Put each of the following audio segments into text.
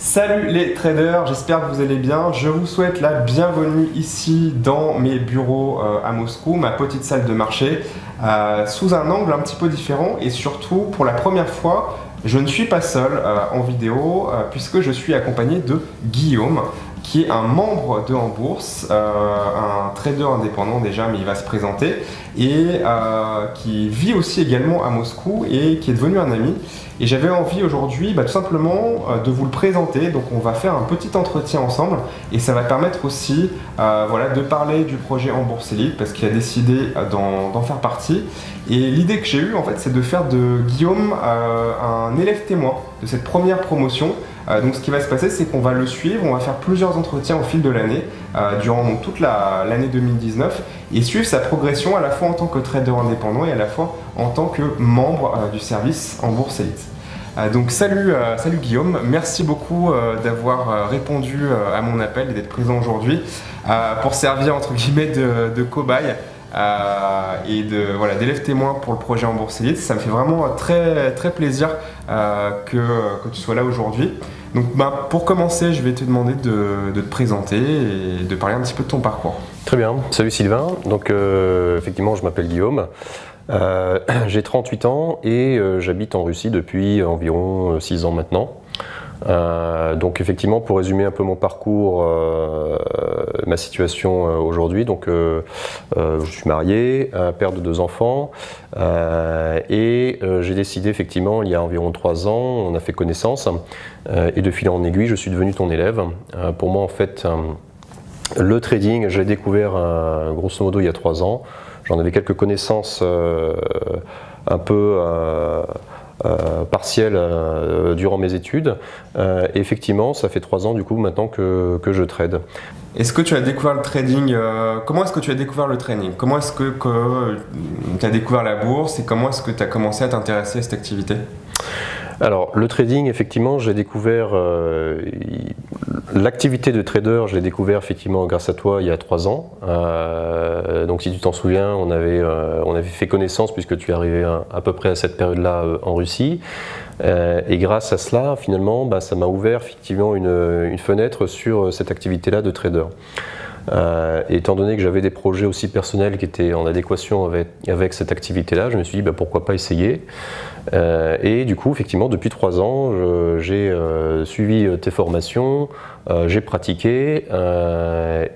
Salut les traders, j'espère que vous allez bien. Je vous souhaite la bienvenue ici dans mes bureaux à Moscou, ma petite salle de marché, sous un angle un petit peu différent et surtout pour la première fois, je ne suis pas seul en vidéo puisque je suis accompagné de Guillaume qui est un membre de En Bourse, un trader indépendant déjà, mais il va se présenter, et qui vit aussi également à Moscou et qui est devenu un ami. Et j'avais envie aujourd'hui tout simplement de vous le présenter, donc on va faire un petit entretien ensemble et ça va permettre aussi de parler du projet En Bourse Elite parce qu'il a décidé d'en faire partie. Et l'idée que j'ai eue en fait, c'est de faire de Guillaume un élève témoin de cette première promotion. Donc ce qui va se passer, c'est qu'on va le suivre, on va faire plusieurs entretiens au fil de l'année, durant toute l'année 2019, et suivre sa progression à la fois en tant que trader indépendant et à la fois en tant que membre du service En Bourse Elite. Donc salut Guillaume, merci beaucoup d'avoir répondu à mon appel et d'être présent aujourd'hui pour servir entre guillemets de cobaye. Et d'élève témoin pour le projet En Bourse Elite. Ça me fait vraiment très plaisir que tu sois là aujourd'hui. Donc pour commencer, je vais te demander de te présenter et de parler un petit peu de ton parcours. Très bien, salut Sylvain. Donc effectivement, je m'appelle Guillaume. J'ai 38 ans et j'habite en Russie depuis environ 6 ans maintenant. Donc effectivement, pour résumer un peu mon parcours, ma situation aujourd'hui, donc je suis marié, père de 2 enfants, et j'ai décidé effectivement il y a environ 3 ans, on a fait connaissance, et de fil en aiguille, je suis devenu ton élève. Pour moi en fait, le trading, j'ai découvert grosso modo il y a 3 ans. J'en avais quelques connaissances un peu partiel durant mes études. Et effectivement, ça fait 3 ans du coup maintenant que je trade. Est-ce que tu as découvert le trading comment est-ce que tu as découvert le trading? Comment est-ce que tu as découvert la bourse et comment est-ce que tu as commencé à t'intéresser à cette activité? Alors, le trading, effectivement, j'ai découvert l'activité de trader, je l'ai découvert effectivement grâce à toi il y a 3 ans. Donc, si tu t'en souviens, on avait fait connaissance puisque tu es arrivé à peu près à cette période-là en Russie. Et grâce à cela, finalement, ça m'a ouvert effectivement une fenêtre sur cette activité-là de trader. Et étant donné que j'avais des projets aussi personnels qui étaient en adéquation avec cette activité-là, je me suis dit pourquoi pas essayer. Et du coup, effectivement, depuis 3 ans, j'ai suivi tes formations, j'ai pratiqué,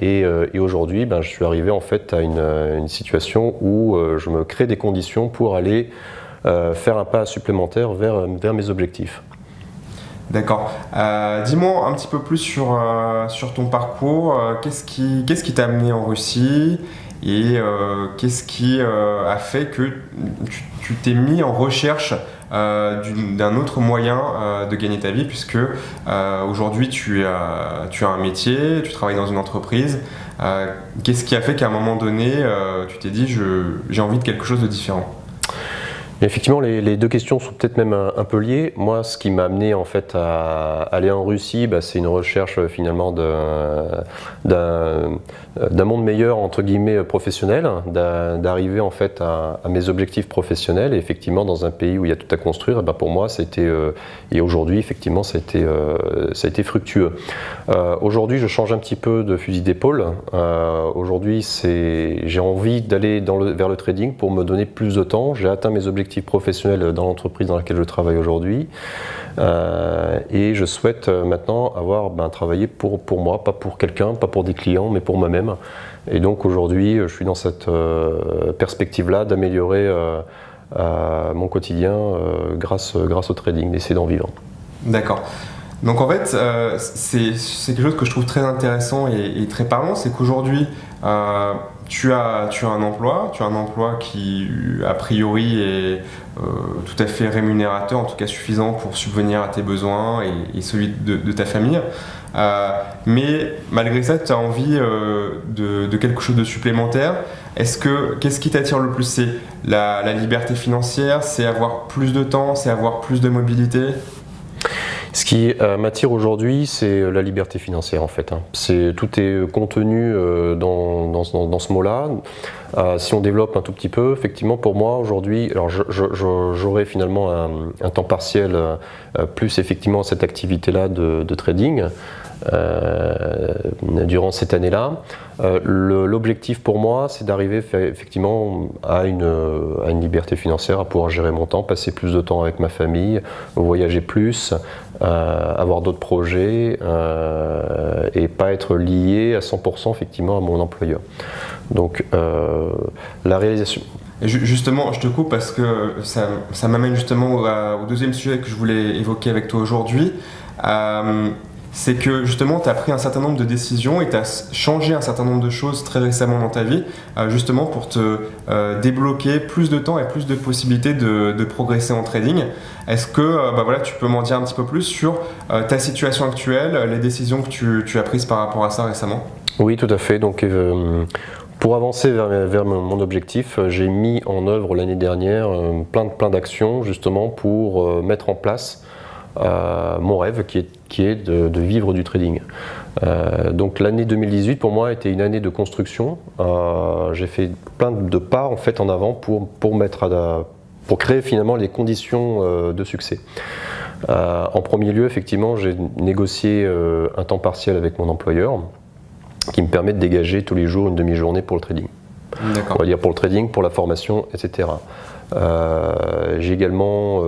et aujourd'hui, je suis arrivé en fait à une situation où je me crée des conditions pour aller faire un pas supplémentaire vers mes objectifs. D'accord. Dis-moi un petit peu plus sur ton parcours. Qu'est-ce qui t'a amené en Russie et qu'est-ce qui a fait que tu t'es mis en recherche d'un autre moyen de gagner ta vie puisque aujourd'hui tu as un métier, tu travailles dans une entreprise. Qu'est-ce qui a fait qu'à un moment donné tu t'es dit j'ai envie de quelque chose de différent? Effectivement, les deux questions sont peut-être même un peu liées. Moi, ce qui m'a amené en fait à aller en Russie, c'est une recherche finalement d'un monde meilleur entre guillemets professionnel, d'arriver en fait à mes objectifs professionnels. Et effectivement, dans un pays où il y a tout à construire, pour moi, c'était et aujourd'hui effectivement, ça a été fructueux. Aujourd'hui, je change un petit peu de fusil d'épaule. Aujourd'hui, j'ai envie d'aller vers le trading pour me donner plus de temps. J'ai atteint mes objectifs professionnels dans l'entreprise dans laquelle je travaille aujourd'hui, et je souhaite maintenant avoir travaillé pour moi, pas pour quelqu'un, pas pour des clients, mais pour moi-même. Et donc aujourd'hui, je suis dans cette perspective-là d'améliorer mon quotidien grâce au trading, d'essayer d'en vivre. D'accord. Donc en fait, c'est quelque chose que je trouve très intéressant et très parlant, c'est qu'aujourd'hui, tu as un emploi qui a priori est tout à fait rémunérateur, en tout cas suffisant pour subvenir à tes besoins et celui de ta famille. Mais malgré ça, tu as envie de quelque chose de supplémentaire. Qu'est-ce qui t'attire le plus? C'est la liberté financière, c'est avoir plus de temps, c'est avoir plus de mobilité? Ce qui m'attire aujourd'hui, c'est la liberté financière en fait. Tout est contenu dans ce mot-là. Si on développe un tout petit peu, effectivement pour moi aujourd'hui, alors j'aurai finalement un temps partiel plus effectivement cette activité-là de trading durant cette année-là. L'objectif pour moi, c'est d'arriver effectivement à une liberté financière, à pouvoir gérer mon temps, passer plus de temps avec ma famille, voyager plus, avoir d'autres projets et pas être lié à 100% effectivement à mon employeur. Donc la réalisation. Justement, je te coupe parce que ça m'amène justement au deuxième sujet que je voulais évoquer avec toi aujourd'hui. C'est que justement tu as pris un certain nombre de décisions et tu as changé un certain nombre de choses très récemment dans ta vie, justement pour te débloquer plus de temps et plus de possibilités de progresser en trading. Est-ce que voilà, tu peux m'en dire un petit peu plus sur ta situation actuelle, les décisions que tu as prises par rapport à ça récemment? Oui, tout à fait. Donc, pour avancer vers mon objectif, j'ai mis en œuvre l'année dernière plein d'actions justement pour mettre en place mon rêve qui est de vivre du trading. Donc l'année 2018 pour moi était une année de construction. J'ai fait plein de pas en fait en avant pour créer finalement les conditions de succès. En premier lieu, effectivement, j'ai négocié un temps partiel avec mon employeur qui me permet de dégager tous les jours une demi-journée pour le trading. On va dire pour le trading, pour la formation, etc. J'ai également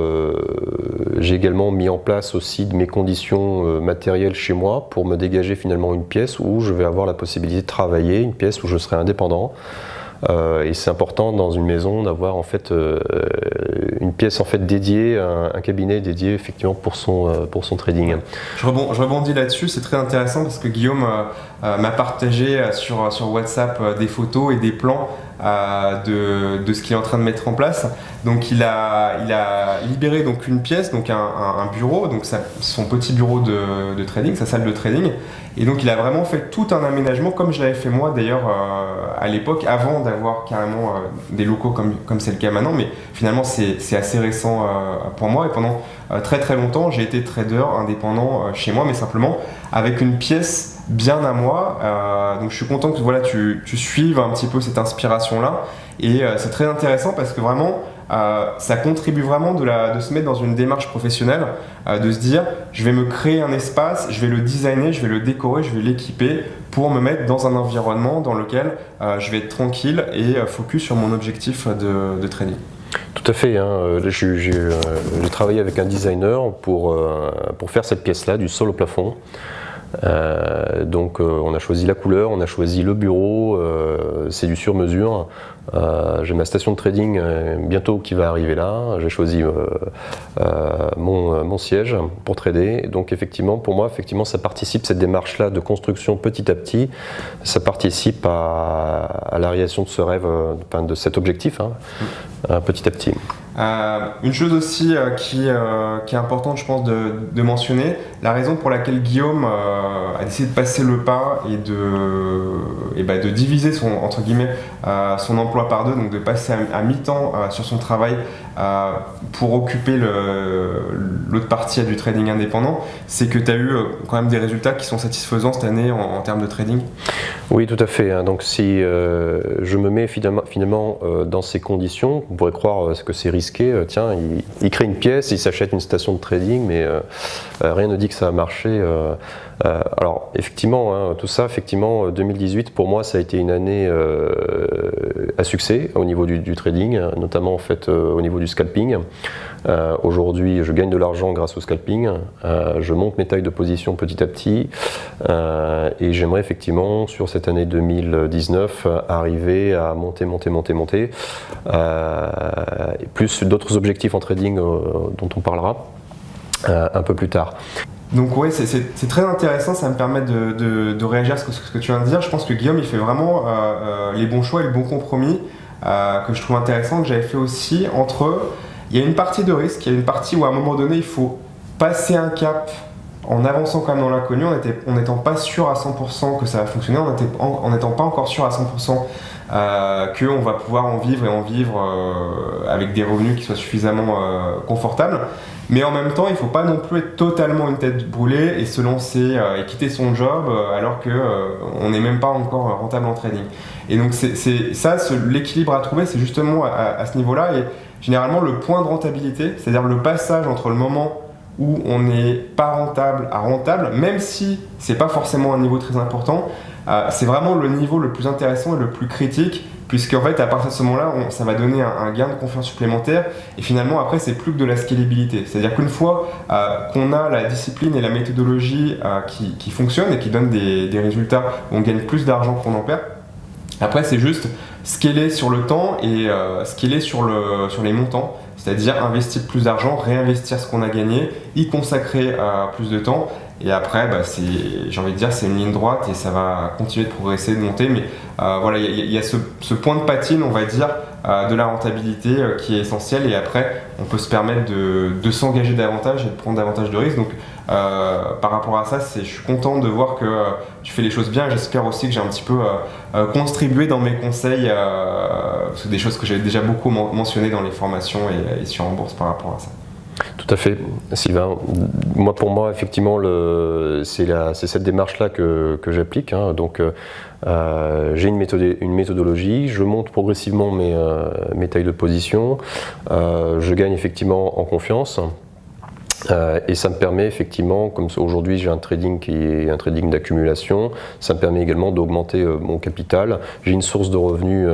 mis en place aussi mes conditions matérielles chez moi pour me dégager finalement une pièce où je vais avoir la possibilité de travailler, une pièce où je serai indépendant. Et c'est important dans une maison d'avoir en fait une pièce en fait dédiée, un cabinet dédié effectivement pour son trading. Je rebondis là-dessus, c'est très intéressant parce que Guillaume m'a partagé sur WhatsApp des photos et des plans de ce qu'il est en train de mettre en place. Donc il a libéré donc une pièce, donc un bureau, donc son petit bureau de trading, sa salle de trading. Et donc il a vraiment fait tout un aménagement comme je l'avais fait moi d'ailleurs à l'époque, avant d'avoir carrément des locaux comme c'est le cas maintenant, mais finalement c'est assez récent pour moi. Et pendant très très longtemps j'ai été trader indépendant chez moi, mais simplement avec une pièce bien à moi. Donc je suis content que voilà, tu suives un petit peu cette inspiration là, et c'est très intéressant parce que vraiment ça contribue vraiment de se mettre dans une démarche professionnelle, de se dire je vais me créer un espace, je vais le designer, je vais le décorer, je vais l'équiper pour me mettre dans un environnement dans lequel je vais être tranquille et focus sur mon objectif de trading. Tout à fait, j'ai travaillé avec un designer pour faire cette pièce-là, du sol au plafond. Donc on a choisi la couleur, on a choisi le bureau, c'est du sur-mesure. J'ai ma station de trading bientôt qui va arriver là. J'ai choisi mon siège pour trader. Donc effectivement, pour moi, ça participe, cette démarche-là de construction petit à petit, ça participe à la réalisation de ce rêve, de cet objectif, petit à petit. Une chose aussi qui est importante, je pense, de mentionner, la raison pour laquelle Guillaume a décidé de passer le pas et de diviser son emploi par deux, donc de passer à mi-temps sur son travail pour occuper l'autre partie du trading indépendant, c'est que tu as eu quand même des résultats qui sont satisfaisants cette année en termes de trading. Oui, tout à fait. Donc si je me mets finalement dans ces conditions, on pourrait croire que c'est risqué. Tiens, il crée une pièce, il s'achète une station de trading, mais rien ne dit que ça va marcher. Alors effectivement, tout ça, 2018 pour moi ça a été une année à succès au niveau du trading, notamment en fait au niveau du scalping. Aujourd'hui, je gagne de l'argent grâce au scalping. Je monte mes tailles de position petit à petit, et j'aimerais effectivement sur cette année 2019 arriver à monter, plus d'autres objectifs en trading dont on parlera un peu plus tard. Donc oui, c'est très intéressant, ça me permet de réagir à ce que tu viens de dire. Je pense que Guillaume il fait vraiment les bons choix et le bon compromis que je trouve intéressant, que j'avais fait aussi entre, il y a une partie de risque, il y a une partie où à un moment donné il faut passer un cap en avançant quand même dans l'inconnu, en n'étant pas sûr à 100% que ça va fonctionner, en n'étant pas encore sûr à 100% qu'on va pouvoir en vivre avec des revenus qui soient suffisamment confortables. Mais en même temps, il ne faut pas non plus être totalement une tête brûlée et se lancer et quitter son job alors qu'on n'est même pas encore rentable en trading. Et donc l'équilibre à trouver, c'est justement à ce niveau-là. Et généralement, le point de rentabilité, c'est-à-dire le passage entre le moment où on n'est pas rentable à rentable, même si ce n'est pas forcément un niveau très important, c'est vraiment le niveau le plus intéressant et le plus critique, puisqu'en fait, à partir de ce moment-là, ça va donner un gain de confiance supplémentaire. Et finalement, après, c'est plus que de la scalabilité. C'est-à-dire qu'une fois qu'on a la discipline et la méthodologie qui fonctionnent et qui donnent des résultats où on gagne plus d'argent qu'on en perd, après, c'est juste scaler sur le temps et scaler sur les montants. C'est-à-dire investir plus d'argent, réinvestir ce qu'on a gagné, y consacrer plus de temps. Et après, j'ai envie de dire, c'est une ligne droite et ça va continuer de progresser, de monter. Mais voilà, il y a ce point de patine, on va dire, de la rentabilité qui est essentiel. Et après, on peut se permettre de s'engager davantage et de prendre davantage de risques. Donc, par rapport à ça, je suis content de voir que tu fais les choses bien. J'espère aussi que j'ai un petit peu contribué dans mes conseils. C'est des choses que j'avais déjà beaucoup mentionnées dans les formations et sur en bourse par rapport à ça. Tout à fait, Sylvain. Pour moi, effectivement, c'est cette démarche-là que j'applique. Donc, j'ai une méthodologie, je monte progressivement mes tailles de position, je gagne effectivement en confiance. Et ça me permet effectivement, comme aujourd'hui j'ai un trading qui est un trading d'accumulation, ça me permet également d'augmenter mon capital. J'ai une source de revenus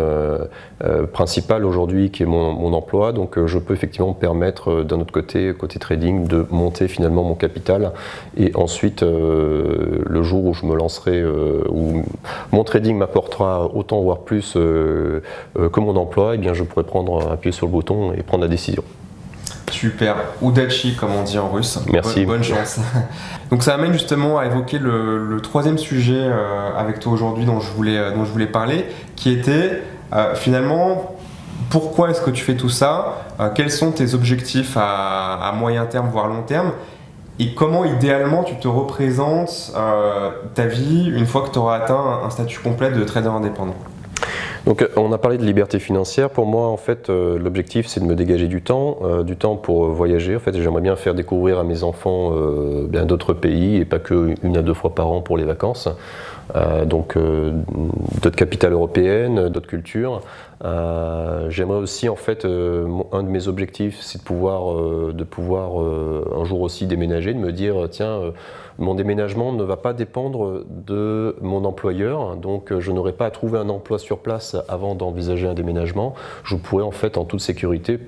principale aujourd'hui qui est mon emploi, donc je peux effectivement me permettre d'un autre côté trading, de monter finalement mon capital. Et ensuite, le jour où je me lancerai, où mon trading m'apportera autant voire plus que mon emploi, eh bien je pourrai appuyer sur le bouton et prendre la décision. Super, Udachi comme on dit en russe. Merci. Bonne chance. Donc ça amène justement à évoquer le troisième sujet avec toi aujourd'hui dont je voulais parler, qui était finalement pourquoi est-ce que tu fais tout ça, quels sont tes objectifs à moyen terme voire long terme et comment idéalement tu te représentes ta vie une fois que tu auras atteint un statut complet de trader indépendant. Donc on a parlé de liberté financière. Pour moi, en fait, l'objectif c'est de me dégager du temps pour voyager. En fait, j'aimerais bien faire découvrir à mes enfants bien d'autres pays et pas que 1 à 2 fois par an pour les vacances. Donc d'autres capitales européennes, d'autres cultures. J'aimerais aussi, en fait, un de mes objectifs, c'est de pouvoir un jour aussi déménager, de me dire tiens, mon déménagement ne va pas dépendre de mon employeur, donc je n'aurai pas à trouver un emploi sur place avant d'envisager un déménagement. Je pourrais en fait en toute sécurité,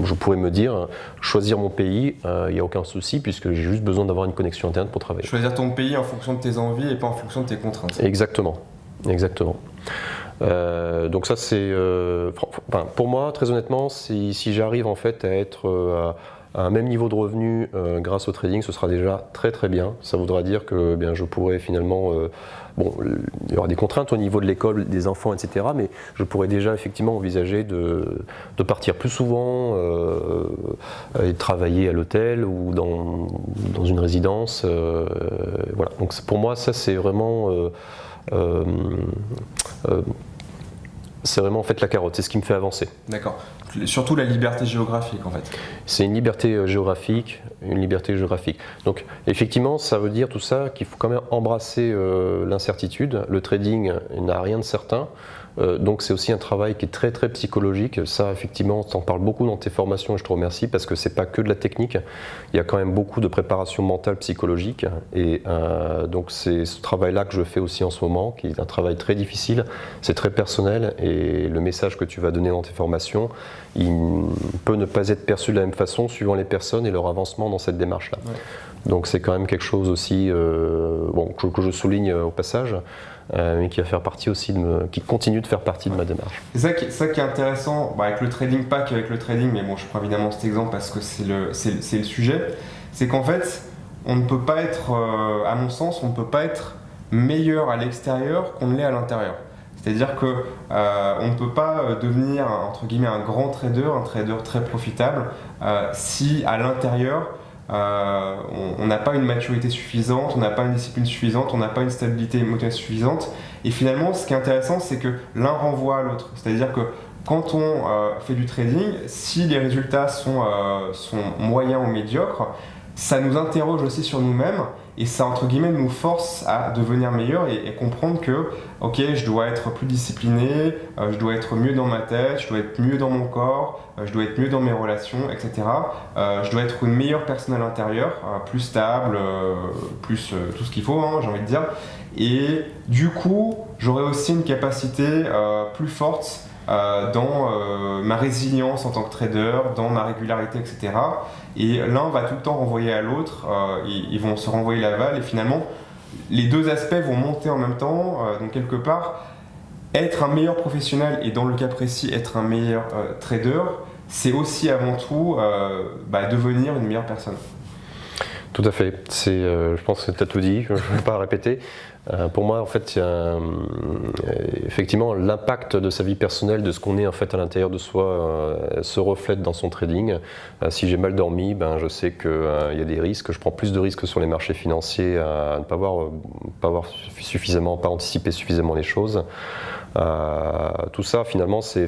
je pourrais me dire choisir mon pays, il n'y a aucun souci puisque j'ai juste besoin d'avoir une connexion internet pour travailler. Choisir ton pays en fonction de tes envies et pas en fonction de tes contraintes. Exactement. Donc ça c'est, pour moi très honnêtement, si j'arrive en fait à être à un même niveau de revenu grâce au trading, ce sera déjà très très bien. Ça voudra dire que bien, je pourrais finalement, il y aura des contraintes au niveau de l'école, des enfants, etc. Mais je pourrais déjà effectivement envisager de partir plus souvent et de travailler à l'hôtel ou dans une résidence. Voilà. Donc pour moi, ça c'est vraiment en fait la carotte, c'est ce qui me fait avancer. D'accord. Surtout la liberté géographique en fait. C'est une liberté géographique, Donc effectivement, ça veut dire tout ça qu'il faut quand même embrasser l'incertitude. Le trading n'a rien de certain. Donc c'est aussi un travail qui est très très psychologique. Ça effectivement, tu en parles beaucoup dans tes formations et je te remercie parce que c'est pas que de la technique. Il y a quand même beaucoup de préparation mentale, psychologique. Et donc c'est ce travail-là que je fais aussi en ce moment, qui est un travail très difficile. C'est très personnel et le message que tu vas donner dans tes formations, il peut ne pas être perçu de la même façon suivant les personnes et leur avancement dans cette démarche-là. Ouais. Donc c'est quand même quelque chose aussi que je souligne au passage. Mais qui va faire partie aussi qui continue de faire partie de ma démarche. C'est ça qui est intéressant avec le trading, pas qu'avec le trading, mais bon, je prends évidemment cet exemple parce que c'est le sujet, c'est qu'en fait, on ne peut pas être, à mon sens, on ne peut pas être meilleur à l'extérieur qu'on ne l'est à l'intérieur. C'est-à-dire que on ne peut pas devenir entre guillemets un grand trader, un trader très profitable, si à l'intérieur on n'a pas une maturité suffisante, on n'a pas une discipline suffisante, on n'a pas une stabilité émotionnelle suffisante. Et finalement, ce qui est intéressant, c'est que l'un renvoie à l'autre. C'est-à-dire que quand on fait du trading, si les résultats sont moyens ou médiocres, ça nous interroge aussi sur nous-mêmes et ça, entre guillemets, nous force à devenir meilleur et comprendre que, ok, je dois être plus discipliné, je dois être mieux dans ma tête, je dois être mieux dans mon corps, je dois être mieux dans mes relations, etc. Je dois être une meilleure personne à l'intérieur, plus stable, plus tout ce qu'il faut, hein, j'ai envie de dire. Et du coup, j'aurai aussi une capacité plus forte dans ma résilience en tant que trader, dans ma régularité, etc. Et l'un va tout le temps renvoyer à l'autre, ils vont se renvoyer la balle et finalement les deux aspects vont monter en même temps. Donc quelque part, être un meilleur professionnel et dans le cas précis être un meilleur trader, c'est aussi avant tout devenir une meilleure personne. Tout à fait. Je pense que tu as tout dit, je ne vais pas répéter. Pour moi, en fait, effectivement, l'impact de sa vie personnelle, de ce qu'on est en fait à l'intérieur de soi, se reflète dans son trading. Si j'ai mal dormi, je sais qu'il y a des risques. Je prends plus de risques sur les marchés financiers à ne pas avoir suffisamment, pas anticiper suffisamment les choses. Tout ça, finalement, c'est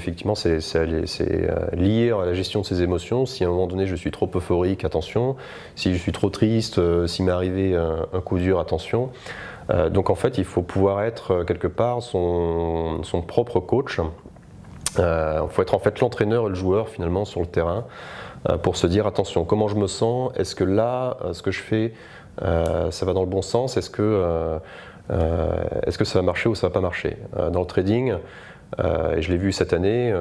lié à la gestion de ses émotions. Si à un moment donné je suis trop euphorique, attention. Si je suis trop triste, s'il m'est arrivé un coup dur, attention. Donc en fait, il faut pouvoir être quelque part son propre coach. Il faut être en fait l'entraîneur et le joueur finalement sur le terrain pour se dire attention, comment je me sens? Est-ce que là, ce que je fais, ça va dans le bon sens? Est-ce que ça va marcher ou ça va pas marcher? Dans le trading, et je l'ai vu cette année,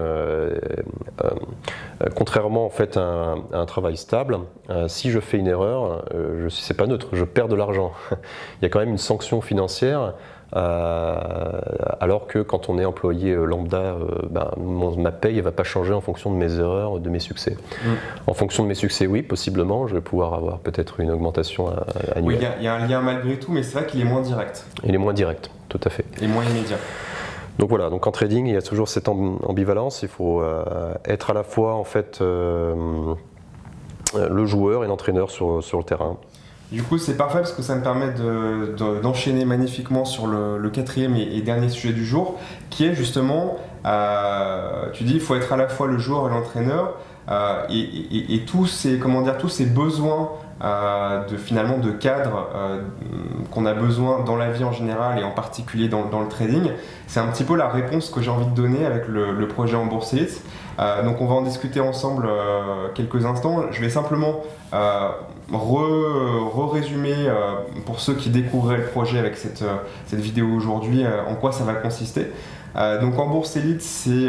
contrairement en fait à un travail stable, si je fais une erreur, c'est pas neutre, je perds de l'argent. Il y a quand même une sanction financière, alors que quand on est employé lambda, ma paye ne va pas changer en fonction de mes erreurs, de mes succès. En fonction de mes succès, oui, possiblement, je vais pouvoir avoir peut-être une augmentation annuelle. Oui, il y a un lien malgré tout, mais c'est vrai qu'il est moins direct. Il est moins direct, tout à fait. Et moins immédiat. Donc voilà, donc en trading, il y a toujours cette ambivalence. Il faut être à la fois en fait le joueur et l'entraîneur sur le terrain. Du coup, c'est parfait parce que ça me permet d'enchaîner magnifiquement sur le quatrième et dernier sujet du jour, qui est justement, tu dis, il faut être à la fois le joueur et l'entraîneur, et tous ces besoins de cadre qu'on a besoin dans la vie en général et en particulier dans le trading. C'est un petit peu la réponse que j'ai envie de donner avec le projet en Bourse Elite. Donc on va en discuter ensemble quelques instants. Je vais simplement résumer pour ceux qui découvriraient le projet avec cette vidéo aujourd'hui en quoi ça va consister. Donc en Bourse Elite, c'est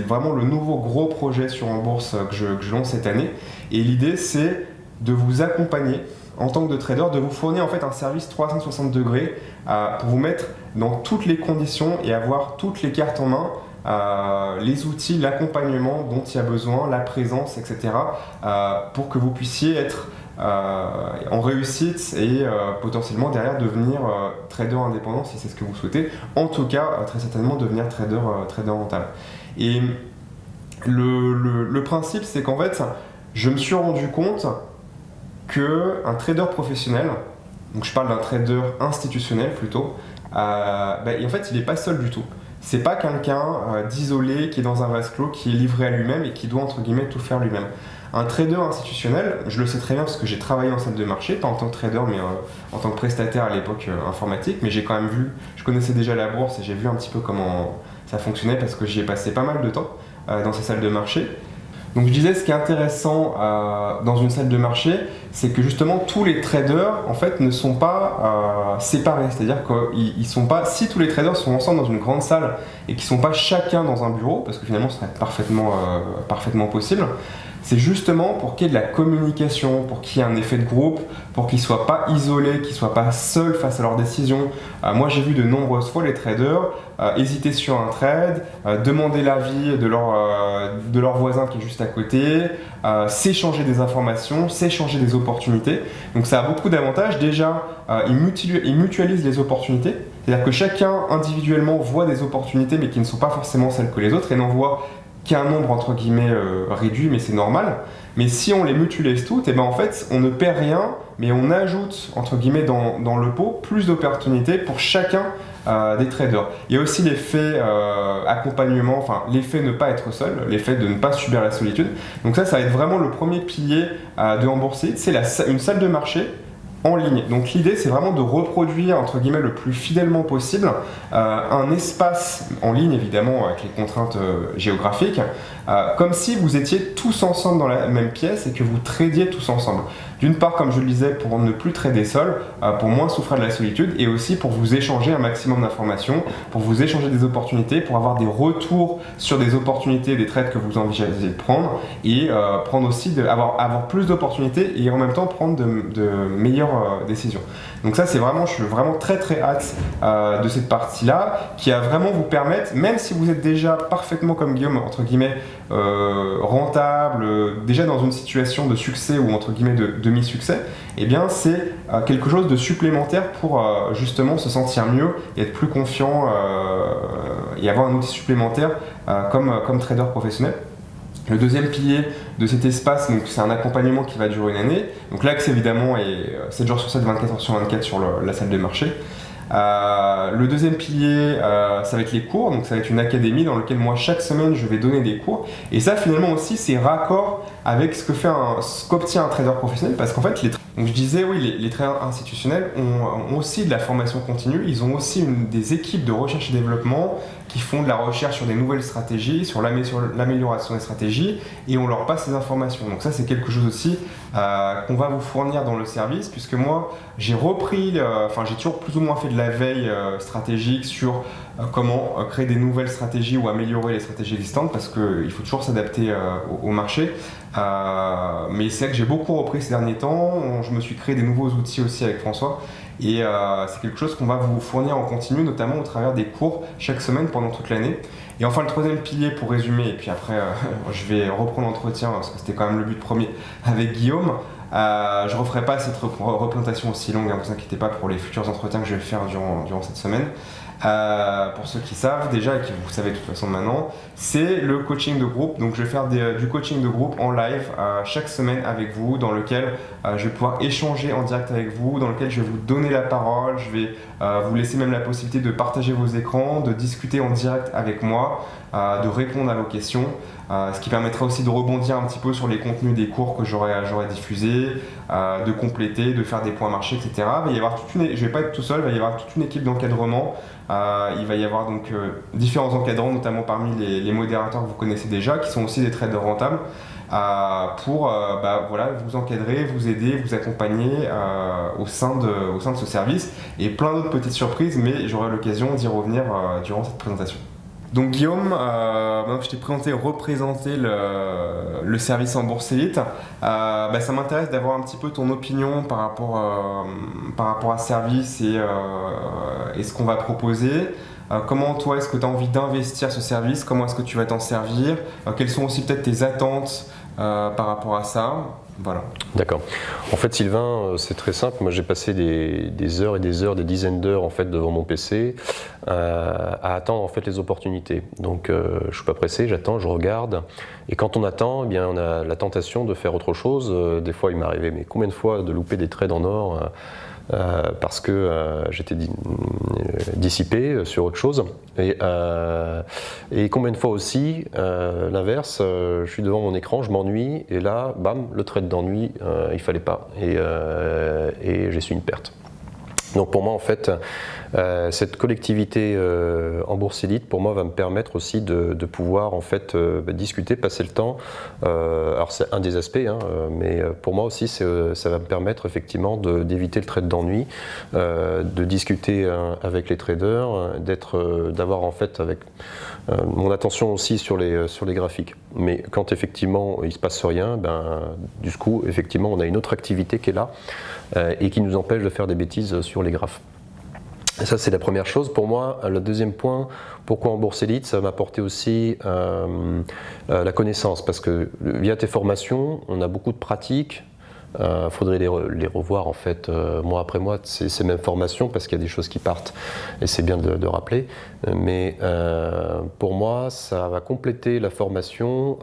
vraiment le nouveau gros projet sur en bourse que je lance cette année. Et l'idée, c'est de vous accompagner en tant que trader, de vous fournir en fait un service 360 degrés pour vous mettre dans toutes les conditions et avoir toutes les cartes en main, les outils, l'accompagnement dont il y a besoin, la présence, etc. Pour que vous puissiez être en réussite et potentiellement derrière devenir trader indépendant si c'est ce que vous souhaitez. En tout cas, très certainement devenir trader rentable. Et le principe, c'est qu'en fait, je me suis rendu compte qu'un trader professionnel, donc je parle d'un trader institutionnel plutôt, en fait il n'est pas seul du tout. C'est pas quelqu'un d'isolé qui est dans un vase clos, qui est livré à lui-même et qui doit entre guillemets tout faire lui-même. Un trader institutionnel, je le sais très bien parce que j'ai travaillé en salle de marché, pas en tant que trader mais en tant que prestataire à l'époque informatique, mais j'ai quand même vu, je connaissais déjà la bourse et j'ai vu un petit peu comment ça fonctionnait parce que j'y ai passé pas mal de temps dans ces salles de marché. Donc je disais, ce qui est intéressant dans une salle de marché, c'est que justement tous les traders en fait ne sont pas séparés. C'est-à-dire qu'ils sont pas, si tous les traders sont ensemble dans une grande salle et qu'ils ne sont pas chacun dans un bureau, parce que finalement ce serait parfaitement possible, c'est justement pour qu'il y ait de la communication, pour qu'il y ait un effet de groupe, pour qu'ils ne soient pas isolés, qu'ils ne soient pas seuls face à leurs décisions. Moi j'ai vu de nombreuses fois les traders hésiter sur un trade, demander l'avis de leur voisin qui est juste à côté, s'échanger des informations, s'échanger des opportunités. Donc ça a beaucoup d'avantages. Déjà, ils mutualisent les opportunités, c'est-à-dire que chacun individuellement voit des opportunités mais qui ne sont pas forcément celles que les autres et n'en voit qui est un nombre entre guillemets réduit, mais c'est normal. Mais si on les mutualise toutes, et ben en fait, on ne perd rien, mais on ajoute entre guillemets dans le pot plus d'opportunités pour chacun des traders. Il y a aussi l'effet accompagnement, enfin l'effet ne pas être seul, l'effet de ne pas subir la solitude. Donc ça va être vraiment le premier pilier de Embourselite, c'est une salle de marché en ligne. Donc l'idée c'est vraiment de reproduire entre guillemets le plus fidèlement possible un espace en ligne évidemment avec les contraintes géographiques, comme si vous étiez tous ensemble dans la même pièce et que vous tradiez tous ensemble. D'une part, comme je le disais, pour ne plus trader seul, pour moins souffrir de la solitude, et aussi pour vous échanger un maximum d'informations, pour vous échanger des opportunités, pour avoir des retours sur des opportunités, des trades que vous envisagez de prendre, et prendre aussi avoir plus d'opportunités et en même temps prendre de meilleures décisions. Donc ça, c'est vraiment, je suis vraiment très très hâte de cette partie-là, qui va vraiment vous permettre, même si vous êtes déjà parfaitement comme Guillaume, entre guillemets, rentable, déjà dans une situation de succès ou entre guillemets de demi-succès, eh bien c'est quelque chose de supplémentaire pour justement se sentir mieux et être plus confiant et avoir un outil supplémentaire comme trader professionnel. Le deuxième pilier de cet espace, donc c'est un accompagnement qui va durer une année. Donc l'accès évidemment est 7 jours sur 7, 24 heures sur 24 sur la salle de marché. Le deuxième pilier, ça va être les cours, donc ça va être une académie dans laquelle moi chaque semaine je vais donner des cours. Et ça finalement aussi c'est raccord avec ce qu'obtient un trader professionnel, parce qu'en fait donc je disais oui, les traders institutionnels ont aussi de la formation continue, ils ont aussi des équipes de recherche et développement qui font de la recherche sur des nouvelles stratégies, sur l'amélioration des stratégies, et on leur passe ces informations. Donc ça c'est quelque chose aussi qu'on va vous fournir dans le service, puisque moi j'ai j'ai toujours plus ou moins fait de la veille stratégique sur comment créer des nouvelles stratégies ou améliorer les stratégies existantes, parce qu'il faut toujours s'adapter au marché. Mais c'est vrai que j'ai beaucoup repris ces derniers temps, je me suis créé des nouveaux outils aussi avec François, et c'est quelque chose qu'on va vous fournir en continu, notamment au travers des cours chaque semaine pendant toute l'année. Et enfin le troisième pilier pour résumer, et puis après je vais reprendre l'entretien parce que c'était quand même le but premier avec Guillaume. Je ne referai pas cette représentation aussi longue, ne vous inquiétez pas pour les futurs entretiens que je vais faire durant cette semaine. Pour ceux qui savent déjà et qui vous savez de toute façon maintenant, c'est le coaching de groupe. Donc je vais faire du coaching de groupe en live chaque semaine avec vous, dans lequel je vais pouvoir échanger en direct avec vous, dans lequel je vais vous donner la parole, je vais vous laisser même la possibilité de partager vos écrans, de discuter en direct avec moi, de répondre à vos questions, ce qui permettra aussi de rebondir un petit peu sur les contenus des cours que j'aurai diffusés, de compléter, de faire des points marchés, etc. Je ne vais pas être tout seul, il va y avoir toute une équipe d'encadrement. Il va y avoir donc différents encadrants, notamment parmi les modérateurs que vous connaissez déjà, qui sont aussi des traders rentables, pour vous encadrer, vous aider, vous accompagner au sein de ce service, et plein d'autres petites surprises, mais j'aurai l'occasion d'y revenir durant cette présentation. Donc Guillaume, maintenant que je t'ai représenté le service Embourselite, ça m'intéresse d'avoir un petit peu ton opinion par rapport à ce service et ce qu'on va proposer. Comment toi est-ce que tu as envie d'investir ce service? Comment est-ce que tu vas t'en servir? Quelles sont aussi peut-être tes attentes par rapport à ça? Voilà. D'accord. En fait, Sylvain, c'est très simple. Moi, j'ai passé des heures et des heures, des dizaines d'heures en fait devant mon PC à attendre en fait les opportunités. Donc, je suis pas pressé, j'attends, je regarde. Et quand on attend, eh bien, on a la tentation de faire autre chose. Des fois, il m'est arrivé, mais combien de fois de louper des trades en or parce que j'étais dissipé sur autre chose. Et combien de fois aussi, l'inverse, je suis devant mon écran, je m'ennuie, et là, bam, le trade d'ennui, il fallait pas, et j'ai su une perte. Donc pour moi, en fait, cette collectivité Embourselite, pour moi, va me permettre aussi de pouvoir en fait discuter, passer le temps. Alors c'est un des aspects, mais pour moi aussi, ça va me permettre effectivement d'éviter le trade d'ennui, de discuter avec les traders, d'avoir en fait avec mon attention aussi sur les graphiques. Mais quand effectivement il se passe rien, du coup effectivement on a une autre activité qui est là et qui nous empêche de faire des bêtises sur les graphes. Et ça c'est la première chose. Pour moi, le deuxième point, pourquoi Embourselite, ça va m'apporter aussi la connaissance, parce que via tes formations, on a beaucoup de pratiques, Faudrait les revoir en fait mois après mois, ces mêmes formations, parce qu'il y a des choses qui partent et c'est bien de rappeler. Mais pour moi, ça va compléter la formation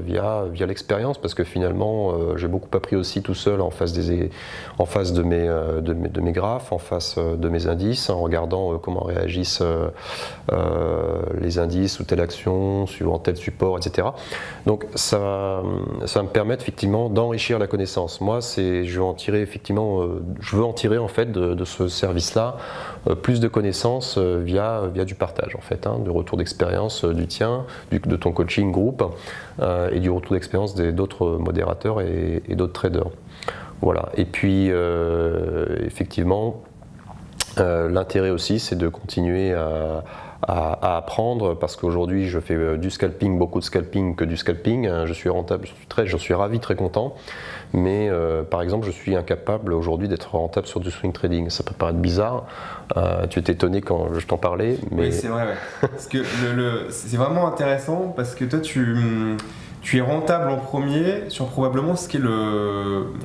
via l'expérience, parce que finalement, j'ai beaucoup appris aussi tout seul en face de mes graphes, en face de mes indices, en regardant comment réagissent les indices ou telle action, suivant tel support, etc. Donc ça va me permettre effectivement d'enrichir la connaissance. Moi, je veux en tirer en fait de ce service-là plus de connaissances via du partage en fait, de retour d'expérience du tien, de ton coaching groupe et du retour d'expérience d'autres modérateurs et d'autres traders. Voilà. Et puis effectivement, l'intérêt aussi, c'est de continuer à apprendre, parce qu'aujourd'hui je fais du scalping, beaucoup de scalping, que du scalping. Je suis rentable, je suis ravi, très content, mais par exemple je suis incapable aujourd'hui d'être rentable sur du swing trading. Ça peut paraître bizarre, tu étais étonné quand je t'en parlais, mais... Oui, c'est vrai, ouais. Parce que c'est vraiment intéressant, parce que toi tu es rentable en premier sur probablement ce qui est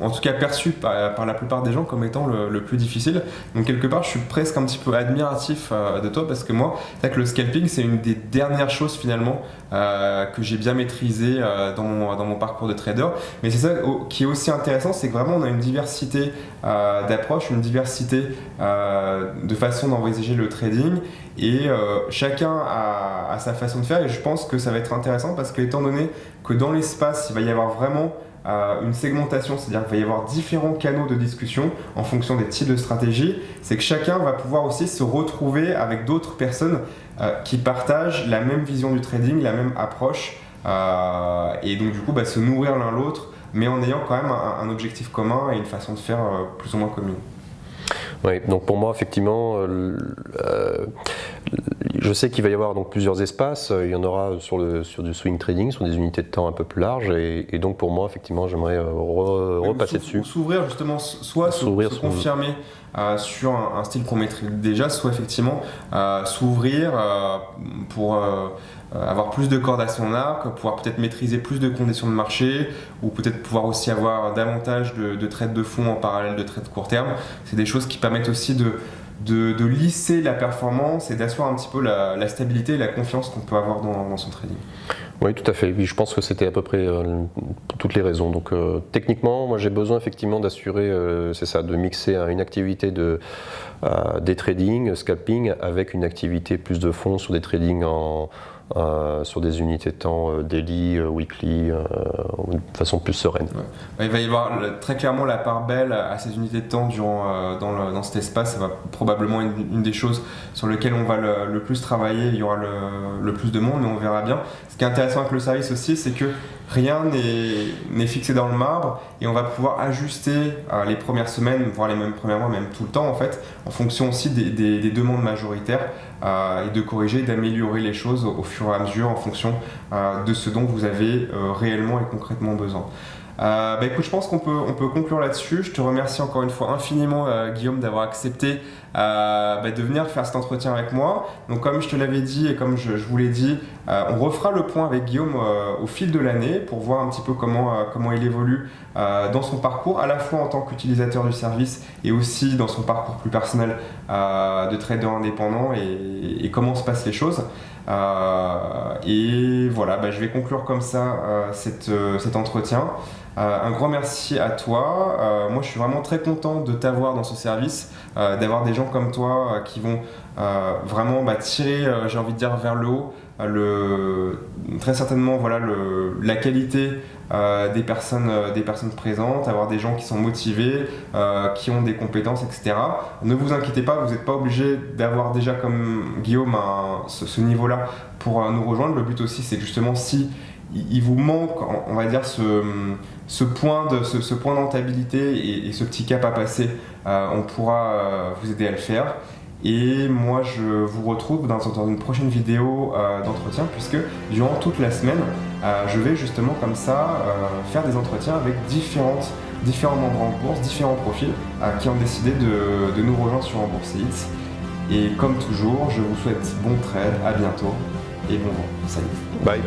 en tout cas perçu par la plupart des gens comme étant le plus difficile. Donc quelque part, je suis presque un petit peu admiratif de toi, parce que moi, c'est vrai que le scalping, c'est une des dernières choses finalement que j'ai bien maîtrisé dans mon parcours de trader. Mais c'est ça qui est aussi intéressant, c'est que vraiment on a une diversité d'approches, une diversité de façons d'envisager le trading, et chacun a sa façon de faire, et je pense que ça va être intéressant, parce que étant donné que dans l'espace il va y avoir vraiment une segmentation, c'est-à-dire qu'il va y avoir différents canaux de discussion en fonction des types de stratégies, c'est que chacun va pouvoir aussi se retrouver avec d'autres personnes qui partagent la même vision du trading, la même approche, et donc du coup se nourrir l'un l'autre, mais en ayant quand même un objectif commun et une façon de faire plus ou moins commune. Oui, donc pour moi, effectivement, je sais qu'il va y avoir donc plusieurs espaces. Il y en aura sur du swing trading, sur des unités de temps un peu plus larges, et donc pour moi, effectivement, j'aimerais repasser dessus. S'ouvrir justement, soit se confirmer sur un style qu'on maîtrise déjà, soit effectivement s'ouvrir pour avoir plus de cordes à son arc, pouvoir peut-être maîtriser plus de conditions de marché, ou peut-être pouvoir aussi avoir davantage de trades de fond en parallèle de trades court terme. C'est des choses qui permettent aussi de lisser la performance et d'asseoir un petit peu la stabilité et la confiance qu'on peut avoir dans son trading. Oui, tout à fait. Oui, je pense que c'était à peu près toutes les raisons. Donc techniquement, moi j'ai besoin effectivement d'assurer, c'est ça, de mixer une activité des trading, scalping, avec une activité plus de fond sur des trading sur des unités de temps daily, weekly, de façon plus sereine. Ouais. Il va y avoir très clairement la part belle à ces unités de temps dans cet espace. Ça va probablement une des choses sur lesquelles on va le plus travailler. Il y aura le plus de monde, mais on verra bien. Ce qui est intéressant avec le service aussi, c'est que rien n'est fixé dans le marbre, et on va pouvoir ajuster les premières semaines, voire les mêmes premiers mois, même tout le temps en fait, en fonction aussi des demandes majoritaires, et de corriger, d'améliorer les choses au fur et à mesure en fonction de ce dont vous avez réellement et concrètement besoin. Écoute, je pense qu'on peut conclure là-dessus. Je te remercie encore une fois infiniment, Guillaume, d'avoir accepté de venir faire cet entretien avec moi. Donc comme je te l'avais dit et comme je vous l'ai dit, on refera le point avec Guillaume au fil de l'année pour voir un petit peu comment il évolue dans son parcours, à la fois en tant qu'utilisateur du service et aussi dans son parcours plus personnel de trader indépendant, et comment se passent les choses. Et voilà, je vais conclure comme ça cet entretien. Un grand merci à toi. Moi, je suis vraiment très content de t'avoir dans ce service, d'avoir des gens comme toi qui vont vraiment tirer, j'ai envie de dire, vers le haut très certainement la qualité des personnes présentes, avoir des gens qui sont motivés, qui ont des compétences, etc. Ne vous inquiétez pas, vous n'êtes pas obligé d'avoir déjà comme Guillaume ce niveau-là pour nous rejoindre. Le but aussi, c'est justement si il vous manque, on va dire, ce point de rentabilité et ce petit cap à passer, on pourra vous aider à le faire. Et moi, je vous retrouve dans une prochaine vidéo d'entretien, puisque durant toute la semaine, je vais justement comme ça faire des entretiens avec différents membres en bourse, différents profils qui ont décidé de nous rejoindre sur Bourse-X. Et comme toujours, je vous souhaite bon trade, à bientôt et bon vent. Salut. Bye.